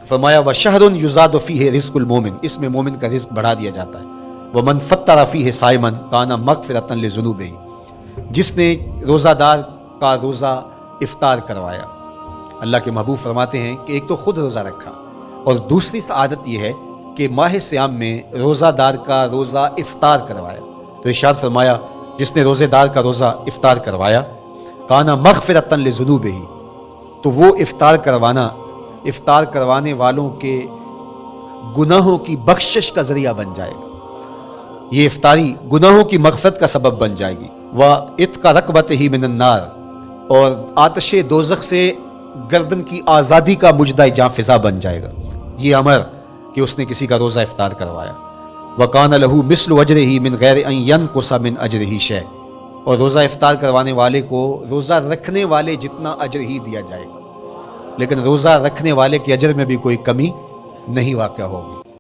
فرمایا وشہر یزاد فیہ رزق المومن، اس میں مومن کا رزق بڑھا دیا جاتا ہے. ومن فطر فیہ صائما کان مغفرۃ لذنوبہ، جس نے روزہ دار کا روزہ افطار کروایا. اللہ کے محبوب فرماتے ہیں کہ ایک تو خود روزہ رکھا، اور دوسری سعادت یہ ہے کہ ماہ صیام میں روزہ دار کا روزہ افطار کروایا. تو ارشاد فرمایا جس نے روزے دار کا روزہ افطار کروایا کان مغفرۃ لذنوبہ، تو وہ افطار کروانے والوں کے گناہوں کی بخشش کا ذریعہ بن جائے گا. یہ افطاری گناہوں کی مغفرت کا سبب بن جائے گی. وَعِتْقَ رَقْبَتِهِ مِنَ النَّارِ، اور آتش دوزخ سے گردن کی آزادی کا مجدہ جاں فضا بن جائے گا. یہ امر کہ اس نے کسی کا روزہ افطار کروایا. وَقَانَ لَهُ مِثْلُ أَجْرِهِ مِنْ غَيْرِ أَنْ يَنْقُصَ مِنْ أَجْرِهِ شَيْءٌ، اور روزہ افطار کروانے والے کو روزہ رکھنے والے جتنا اجر ہی دیا جائے گا، لیکن روزہ رکھنے والے کے اجر میں بھی کوئی کمی نہیں واقع ہوگی.